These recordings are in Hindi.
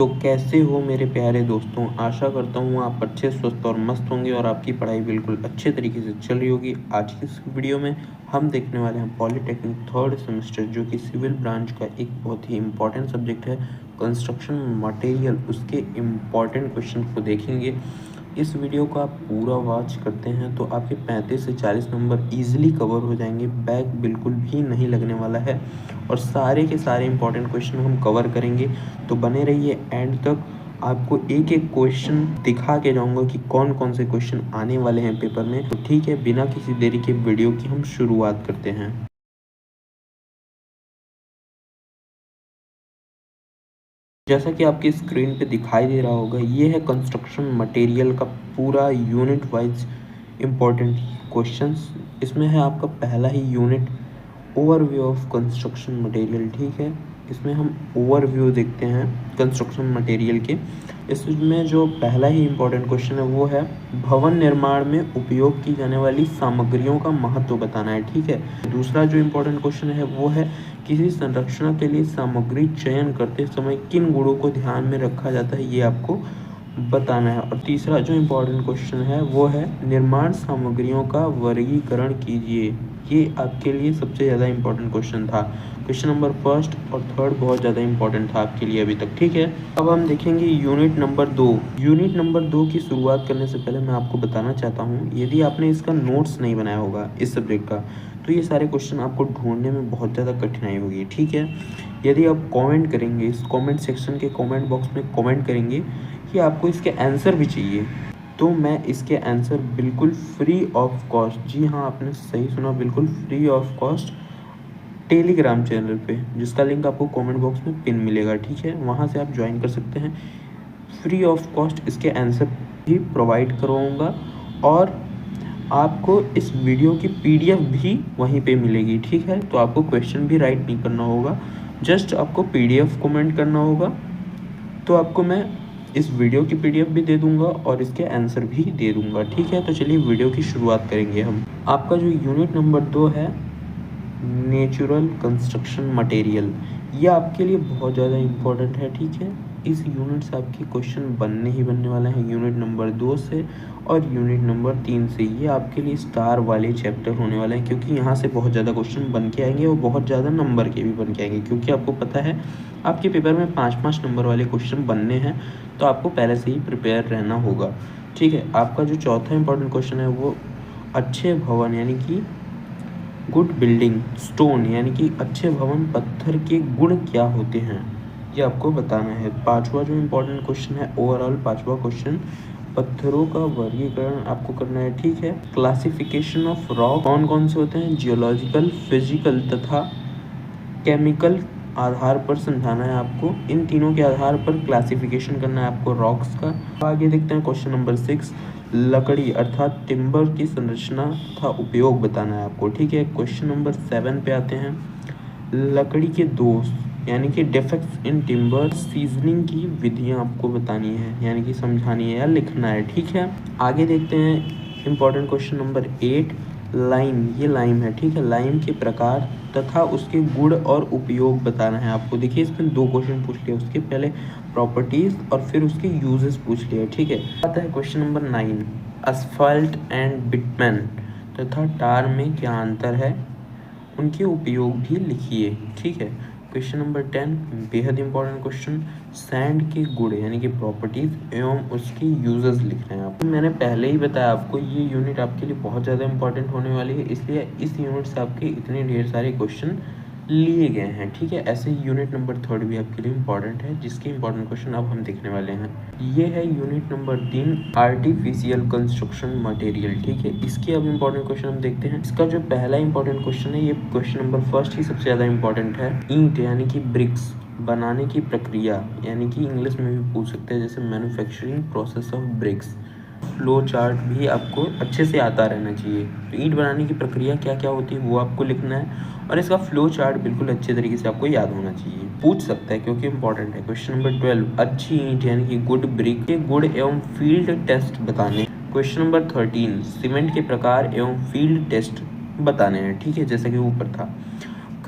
तो कैसे हो मेरे प्यारे दोस्तों। आशा करता हूँ आप अच्छे स्वस्थ और मस्त होंगे और आपकी पढ़ाई बिल्कुल अच्छे तरीके से चल रही होगी। आज की इस वीडियो में हम देखने वाले हैं पॉलिटेक्निक थर्ड सेमेस्टर जो कि सिविल ब्रांच का एक बहुत ही इम्पॉर्टेंट सब्जेक्ट है कंस्ट्रक्शन मटेरियल। उसके इम्पॉर्टेंट क्वेश्चन को देखेंगे। इस वीडियो को आप पूरा वॉच करते हैं तो आपके 35 से 40 नंबर ईजिली कवर हो जाएंगे। बैक बिल्कुल भी नहीं लगने वाला है और सारे के सारे इंपॉर्टेंट क्वेश्चन हम कवर करेंगे। तो बने रहिए एंड तक। आपको एक एक क्वेश्चन दिखा के जाऊंगा कि कौन कौन से क्वेश्चन आने वाले हैं पेपर में। तो ठीक है, बिना किसी देरी के वीडियो की हम शुरुआत करते हैं। जैसा कि आपकी स्क्रीन पे दिखाई दे रहा होगा, ये है कंस्ट्रक्शन मटेरियल का पूरा यूनिट वाइज इम्पोर्टेंट क्वेश्चंस। इसमें है आपका पहला ही unit overview of construction material. ठीक है, इसमें हम ओवरव्यू देखते हैं कंस्ट्रक्शन मटेरियल के। इसमें जो पहला ही इम्पोर्टेंट क्वेश्चन है वो है भवन निर्माण में उपयोग की जाने वाली सामग्रियों का महत्व बताना है। ठीक है, दूसरा जो इम्पोर्टेंट क्वेश्चन है वो है किसी संरचना के लिए सामग्री चयन करते समय किन गुणों को ध्यान में रखा जाता है, ये आपको बताना है। और तीसरा जो इम्पोर्टेंट क्वेश्चन है वो है निर्माण सामग्रियों का वर्गीकरण कीजिए। ये आपके लिए सबसे ज़्यादा इम्पोर्टेंट क्वेश्चन था। क्वेश्चन नंबर फर्स्ट और थर्ड बहुत ज़्यादा इम्पोर्टेंट था आपके लिए अभी तक। ठीक है, अब हम देखेंगे यूनिट नंबर 2। यूनिट नंबर 2 की शुरुआत करने से पहले मैं आपको बताना चाहता हूँ, यदि आपने इसका नोट्स नहीं बनाया होगा इस सब्जेक्ट का, तो ये सारे क्वेश्चन आपको ढूंढने में बहुत ज़्यादा कठिनाई होगी। ठीक है, यदि आप कमेंट करेंगे, इस कमेंट सेक्शन के कमेंट बॉक्स में कमेंट करेंगे कि आपको इसके आंसर भी चाहिए, तो मैं इसके आंसर बिल्कुल फ्री ऑफ कॉस्ट, जी हाँ आपने सही सुना, बिल्कुल free of cost Telegram channel पे, जिसका लिंक आपको कमेंट बॉक्स में पिन मिलेगा। ठीक है, वहाँ से आप ज्वाइन कर सकते हैं। फ्री ऑफ कॉस्ट इसके आंसर भी प्रोवाइड करवाऊँगा और आपको इस वीडियो की पीडीएफ भी वहीं पे मिलेगी। ठीक है, तो आपको क्वेश्चन भी राइट नहीं करना होगा, जस्ट आपको पीडीएफ कमेंट करना होगा। तो आपको मैं इस वीडियो की पीडीएफ भी दे दूंगा और इसके आंसर भी दे दूंगा। ठीक है, तो चलिए वीडियो की शुरुआत करेंगे हम। आपका जो यूनिट नंबर 2 है नेचुरल कंस्ट्रक्शन मटेरियल, ये आपके लिए बहुत ज़्यादा इम्पोर्टेंट है। ठीक है, इस यूनिट से आपके क्वेश्चन बनने ही बनने वाले हैं, यूनिट नंबर 2 से और यूनिट नंबर 3 से। ये आपके लिए स्टार वाले चैप्टर होने वाले हैं, क्योंकि यहाँ से बहुत ज़्यादा क्वेश्चन बन के आएंगे और बहुत ज़्यादा नंबर के भी बन के आएंगे। क्योंकि आपको पता है आपके पेपर में 5-5 नंबर वाले क्वेश्चन बनने हैं, तो आपको पहले से ही प्रिपेयर रहना होगा। ठीक है, आपका जो चौथा इंपॉर्टेंट क्वेश्चन है वो अच्छे भवन यानी कि गुड बिल्डिंग स्टोन यानी कि अच्छे भवन पत्थर के गुण क्या होते हैं, ये आपको बताना है। पांचवा जो इम्पोर्टेंट क्वेश्चन है, ओवरऑल पांचवा क्वेश्चन, पत्थरों का वर्गीकरण आपको करना है। ठीक है, क्लासिफिकेशन ऑफ रॉक कौन कौन से होते हैं, जियोलॉजिकल, फिजिकल तथा केमिकल आधार पर समझाना है आपको। इन तीनों के आधार पर क्लासिफिकेशन करना है आपको रॉक्स का। आगे देखते हैं क्वेश्चन नंबर 6, लकड़ी अर्थात टिम्बर की संरचना तथा उपयोग बताना है आपको। ठीक है, क्वेश्चन नंबर 7 पे आते हैं, लकड़ी के दोष यानी कि डिफेक्ट्स इन टिम्बर सीजनिंग की विधियां आपको बतानी है, यानी कि समझानी है या लिखना है। ठीक है, आगे देखते हैं इंपॉर्टेंट क्वेश्चन नंबर 8, लाइम, ये लाइम है। ठीक है, लाइम के प्रकार तथा उसके गुण और उपयोग बताना है आपको। देखिए इसमें 2 क्वेश्चन पूछ लिए, उसके पहले प्रॉपर्टीज और फिर उसके यूजेस पूछ लिए। ठीक है, आता है question number 9, asphalt and Whitman तथा टार में क्या अंतर है, उनके उपयोग भी लिखिए। ठीक है, क्वेश्चन नंबर 10 बेहद इंपॉर्टेंट क्वेश्चन, सैंड के गुण यानी कि प्रॉपर्टीज एवं उसके यूजेस लिखना है आपको। मैंने पहले ही बताया आपको ये यूनिट आपके लिए बहुत ज़्यादा इंपॉर्टेंट होने वाली है, इसलिए इस यूनिट से आपके इतने ढेर सारे क्वेश्चन लिए गए हैं। ठीक है, ऐसे ही यूनिट नंबर 3 भी आपके लिए इंपॉर्टेंट है, जिसके इंपॉर्टेंट क्वेश्चन अब हम देखने वाले हैं। ये है unit number 3, artificial construction material. ठीक है, इसके अब इंपॉर्टेंट क्वेश्चन हम देखते हैं। इसका जो पहला इंपॉर्टेंट क्वेश्चन है, ये क्वेश्चन नंबर फर्स्ट ही सबसे ज़्यादा इंपॉर्टेंट है। ईंट यानी कि ब्रिक्स बनाने की प्रक्रिया, यानी कि इंग्लिश में भी पूछ सकते हैं जैसे manufacturing process of BRICS. Flow chart भी आपको अच्छे से आता रहना चाहिए। तो ईंट बनाने की प्रक्रिया क्या क्या होती है वो आपको लिखना है और इसका फ्लो चार्ट बिल्कुल अच्छे तरीके से आपको याद होना चाहिए। पूछ सकता है क्योंकि इंपॉर्टेंट है। क्वेश्चन नंबर 12, अच्छी ईंट यानी कि गुड ब्रिक के गुण एवं फील्ड टेस्ट बताने। क्वेश्चन नंबर 13, सीमेंट के प्रकार एवं फील्ड टेस्ट बताने हैं। ठीक है, जैसा कि ऊपर था।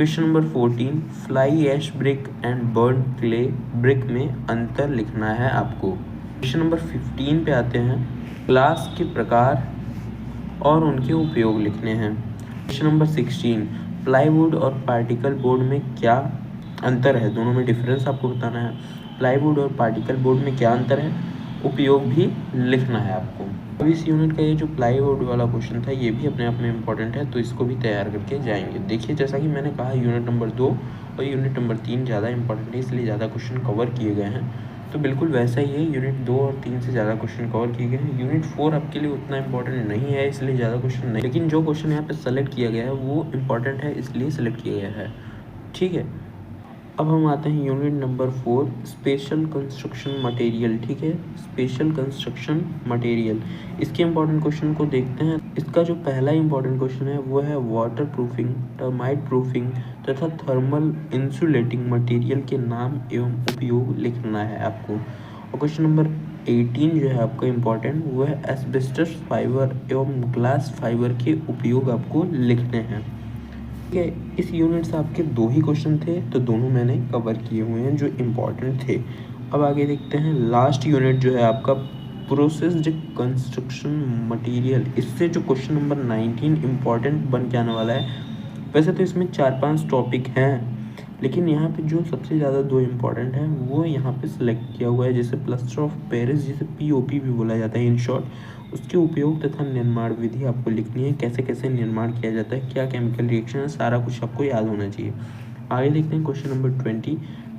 Question number 14, fly ash brick and burn clay brick में अंतर लिखना है आपको। क्वेश्चन नंबर 15 पे आते हैं, ग्लास के प्रकार और उनके उपयोग लिखने हैं। क्वेश्चन नंबर 16, प्लाईवुड और पार्टिकल बोर्ड में क्या अंतर है, दोनों में डिफरेंस आपको बताना है। प्लाईवुड और पार्टिकल बोर्ड में क्या अंतर है, उपयोग भी लिखना है आपको। अब इस यूनिट का ये जो प्लाईवुड वाला क्वेश्चन था ये भी अपने आप में इम्पोर्टेंट है, तो इसको भी तैयार करके जाएंगे। देखिए जैसा कि मैंने कहा यूनिट नंबर 2 और यूनिट नंबर 3 ज़्यादा इंपॉर्टेंट है, इसलिए ज़्यादा क्वेश्चन कवर किए गए हैं। तो बिल्कुल वैसा ही है, यूनिट 2 और 3 से ज़्यादा क्वेश्चन कवर किए गए हैं। यूनिट 4 आपके लिए उतना इंपॉर्टेंट नहीं है, इसलिए ज़्यादा क्वेश्चन नहीं, लेकिन जो क्वेश्चन यहाँ पे सेलेक्ट किया गया है वो इंपॉर्टेंट है, इसलिए सेलेक्ट किया गया है। ठीक है, अब हम आते हैं unit number 4, special construction material. ठीक है, स्पेशल कंस्ट्रक्शन मटेरियल, इसके इंपॉर्टेंट क्वेश्चन को देखते हैं। इसका जो पहला इंपॉर्टेंट क्वेश्चन है वो है वाटर प्रूफिंग, टर्माइट प्रूफिंग तथा थर्मल इंसुलेटिंग मटेरियल के नाम एवं उपयोग लिखना है आपको। और क्वेश्चन नंबर 18 जो है आपका इम्पॉर्टेंट वो है एस्बेस्टस फाइबर एवं ग्लास फाइबर के उपयोग आपको लिखने हैं। ठीक है, इस यूनिट से आपके 2 ही क्वेश्चन थे, तो दोनों मैंने कवर किए हुए हैं जो इम्पोर्टेंट थे। अब आगे देखते हैं लास्ट यूनिट जो है आपका प्रोसेस्ड कंस्ट्रक्शन मटेरियल। इससे जो क्वेश्चन नंबर 19 इम्पॉर्टेंट बन के आने वाला है। वैसे तो इसमें 4-5 टॉपिक हैं, लेकिन यहाँ पे जो सबसे ज़्यादा 2 इम्पॉर्टेंट हैं वो यहाँ पे सिलेक्ट किया हुआ है, जैसे प्लास्टर ऑफ पेरिस, जिसे POP भी बोला जाता है इन शॉर्ट, उसके उपयोग तथा निर्माण विधि आपको लिखनी है, कैसे कैसे निर्माण किया जाता है, क्या केमिकल रिएक्शन है, सारा कुछ आपको याद होना चाहिए। आगे देखते हैं question number 20,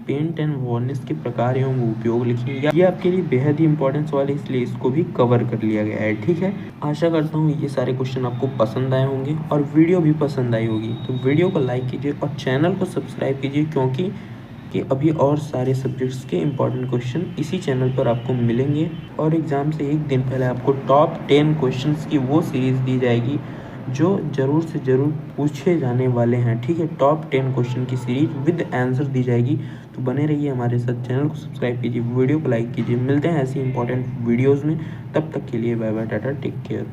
paint and varnish के प्रकार एवं उपयोग लिखिए। ये आपके लिए बेहद ही इंपॉर्टेंस वाले, इसलिए इसको भी कवर कर लिया गया है। ठीक है, आशा करता हूँ ये सारे क्वेश्चन आपको पसंद आए होंगे और वीडियो भी पसंद आई होगी। तो वीडियो को लाइक कीजिए और चैनल को सब्सक्राइब कीजिए, क्योंकि कि अभी और सारे सब्जेक्ट्स के इंपॉर्टेंट क्वेश्चन इसी चैनल पर आपको मिलेंगे। और एग्ज़ाम से एक दिन पहले आपको टॉप 10 क्वेश्चंस की वो सीरीज़ दी जाएगी जो ज़रूर से ज़रूर पूछे जाने वाले हैं। ठीक है, टॉप 10 क्वेश्चन की सीरीज विद आंसर दी जाएगी। तो बने रहिए हमारे साथ, चैनल को सब्सक्राइब कीजिए, वीडियो को लाइक कीजिए। मिलते हैं ऐसी इंपॉर्टेंट वीडियोज़ में, तब तक के लिए bye bye, tata, take care.